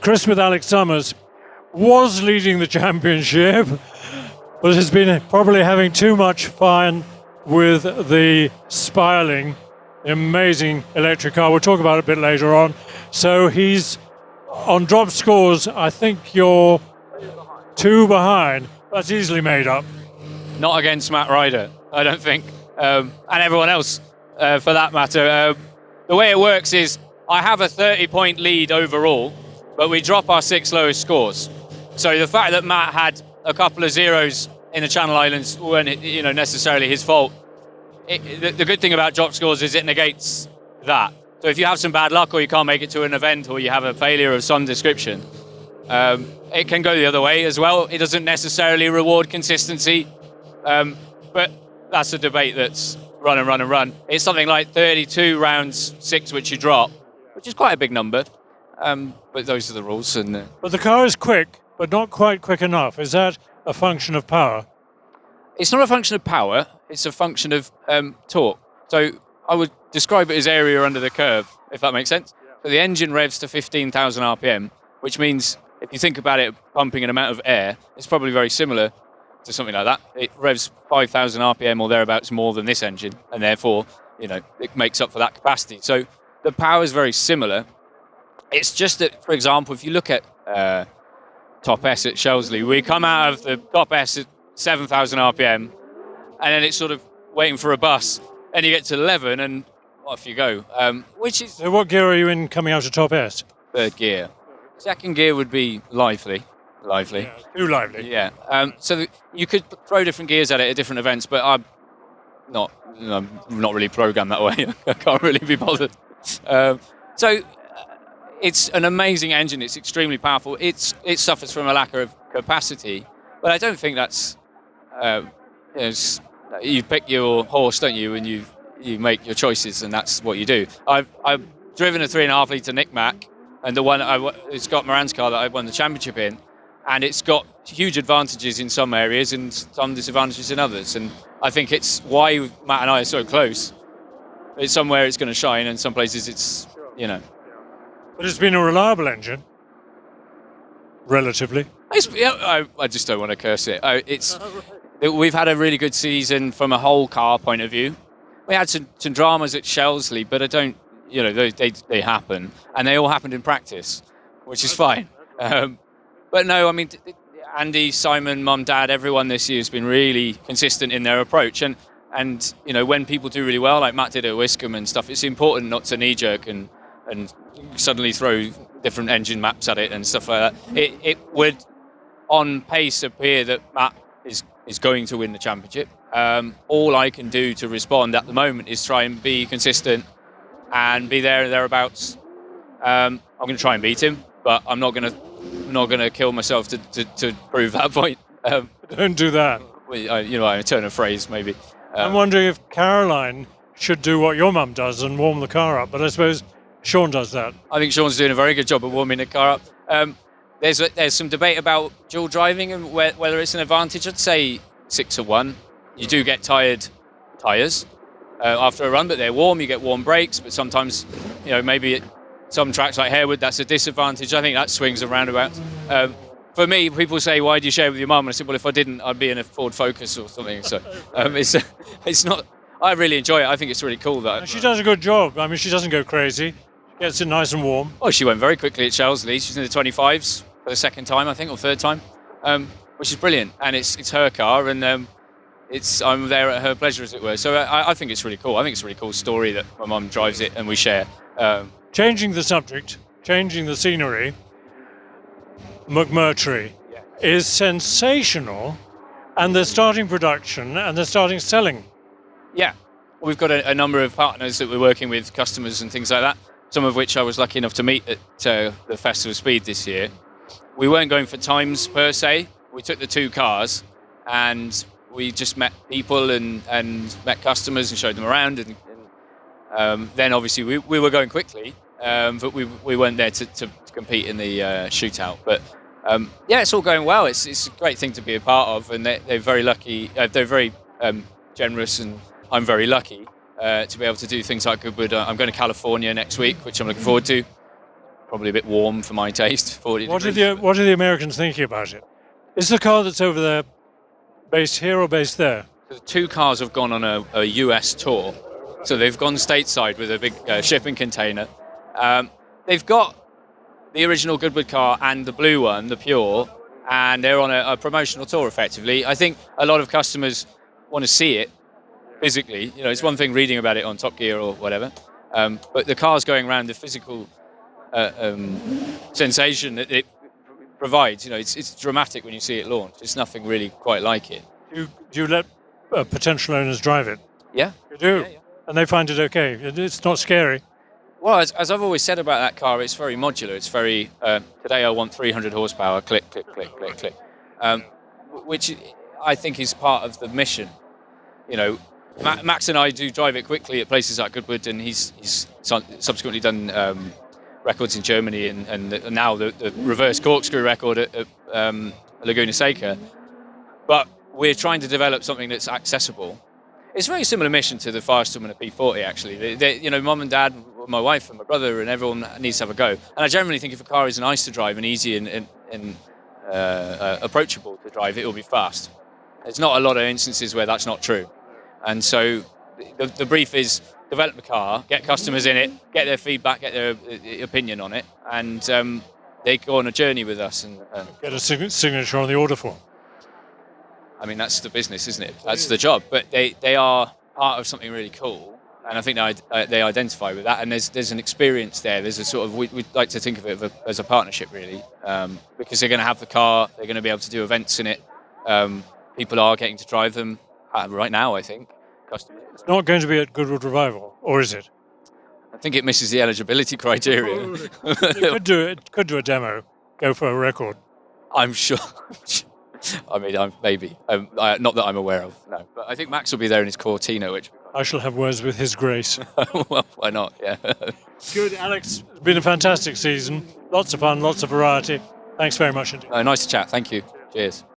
Chris with Alex Summers was leading the championship, but has been probably having too much fun with the Speirling, the amazing electric car. We'll talk about it a bit later on. So he's on drop scores. I think you're 2 behind. That's easily made up. Not against Matt Ryder, I don't think, and everyone else for that matter. The way it works is I have a 30-point lead overall, but we drop our 6 lowest scores. So the fact that Matt had a couple of zeros in the Channel Islands weren't, necessarily his fault. The good thing about drop scores is it negates that. So if you have some bad luck or you can't make it to an event or you have a failure of some description, it can go the other way as well. It doesn't necessarily reward consistency, but that's a debate that's run. It's something like 32 rounds 6 which you drop, which is quite a big number. But those are the rules. But the car is quick, but not quite quick enough. Is that a function of power? It's not a function of power. It's a function of torque. So I would describe it as area under the curve, if that makes sense. So the engine revs to 15,000 RPM, which means if you think about it pumping an amount of air, it's probably very similar to something like that. It revs 5,000 RPM or thereabouts more than this engine, and therefore, it makes up for that capacity. So the power is very similar. It's just that, for example, if you look at Top S at Shelsley, we come out of the Top S at 7,000 RPM, and then it's sort of waiting for a bus, and you get to 11, and off you go. Which is... So what gear are you in coming out of Top S? 3rd gear. 2nd gear would be lively. Yeah, too lively. Yeah. So you could throw different gears at it at different events, but I'm not really programmed that way. I can't really be bothered. So it's an amazing engine. It's extremely powerful. It suffers from a lack of capacity, but I don't think that's. You pick your horse, don't you, and you make your choices, and that's what you do. I've driven a 3.5 litre Nick Mac, and it's Scott Moran's car that I won the championship in. And it's got huge advantages in some areas and some disadvantages in others. And I think it's why Matt and I are so close. It's somewhere it's going to shine, and some places it's, But it's been a reliable engine, relatively. I just don't want to curse it. We've had a really good season from a whole car point of view. We had some dramas at Shelsley, but I don't, they happen. And they all happened in practice, which is fine. But no, I mean, Andy, Simon, Mum, Dad, everyone this year has been really consistent in their approach. And when people do really well, like Matt did at Wiscombe and stuff, it's important not to knee-jerk and suddenly throw different engine maps at it and stuff like that. It would, on pace, appear that Matt is going to win the championship. All I can do to respond at the moment is try and be consistent and be there and thereabouts. I'm going to try and beat him, but I'm not going to kill myself to prove that point. Don't do that. I turn a phrase maybe. I'm wondering if Caroline should do what your mum does and warm the car up, but I suppose Sean does that. I think Sean's doing a very good job of warming the car up. There's some debate about dual driving and whether it's an advantage. I'd say 6-1. You do get tired tyres after a run, but they're warm. You get warm brakes, but sometimes, maybe some tracks like Harewood, that's a disadvantage. I think that swings and roundabouts. For me, people say, why do you share with your mum? And I said, well, if I didn't, I'd be in a Ford Focus or something. So it's not, I really enjoy it. I think it's really cool. She does a good job. I mean, she doesn't go crazy. She gets it nice and warm. Oh, she went very quickly at Shelsley. She's in the 25s for the 2nd time, I think, or 3rd time, which is brilliant. And it's her car, and I'm there at her pleasure, as it were. So I think it's really cool. I think it's a really cool story that my mum drives it and we share. Changing the subject, changing the scenery, McMurtry is sensational, and they're starting production and they're starting selling. Yeah, we've got a number of partners that we're working with, customers and things like that, some of which I was lucky enough to meet at the Festival of Speed this year. We weren't going for times per se. We took the 2 cars and we just met people and met customers and showed them around. And then obviously we were going quickly, but we weren't there to compete in the shootout. But it's all going well. It's a great thing to be a part of, and they're very lucky. They're very generous, and I'm very lucky to be able to do things like Goodwood. I'm going to California next week, which I'm looking forward to. probably a bit warm for my taste. 40 What are degrees. what are the Americans thinking about it? Is the car that's over there based here or based there? The two cars have gone on a US tour, so they've gone stateside with a big shipping container. They've got the original Goodwood car and the blue one, the Pure, and they're on a promotional tour effectively. I think a lot of customers want to see it physically. You know, it's one thing reading about it on Top Gear or whatever, but the car's going around, the physical sensation that it provides, you know, it's dramatic when you see it launch. There's nothing really quite like it. Do you let potential owners drive it? Yeah. You do? Yeah. And they find it okay? It's not scary? Well, as I've always said about that car, it's very modular. It's very, today I want 300 horsepower, click, click, click, click, click, which I think is part of the mission. You know, Max and I do drive it quickly at places like Goodwood, and he's subsequently done records in Germany and now the reverse corkscrew record at Laguna Seca. But we're trying to develop something that's accessible. It's a very similar mission to the Firestorm and the P4T, actually. You know, mum and dad, my wife and my brother and everyone needs to have a go. And I generally think if a car is nice to drive and easy and approachable to drive, it will be fast. There's not a lot of instances where that's not true. And so the brief is develop the car, get customers in it, get their feedback, get their opinion on it, and they go on a journey with us. And Get a signature on the order form. I mean, that's the business, isn't it? That's the job. But they are part of something really cool, and I think they identify with that. And there's an experience there. There's a sort of, we'd like to think of it as a partnership, really, because they're going to have the car, they're going to be able to do events in it. People are getting to drive them right now, I think. Customers. It's not going to be at Goodwood Revival, or is it? I think it misses the eligibility criteria. It could do a demo, go for a record. I'm sure. I mean, maybe. Not that I'm aware of, no. But I think Max will be there in his Cortina, which... I shall have words with his grace. Well, why not, yeah. Good, Alex. It's been a fantastic season. Lots of fun, lots of variety. Thanks very much indeed. Nice to chat, thank you. Cheers.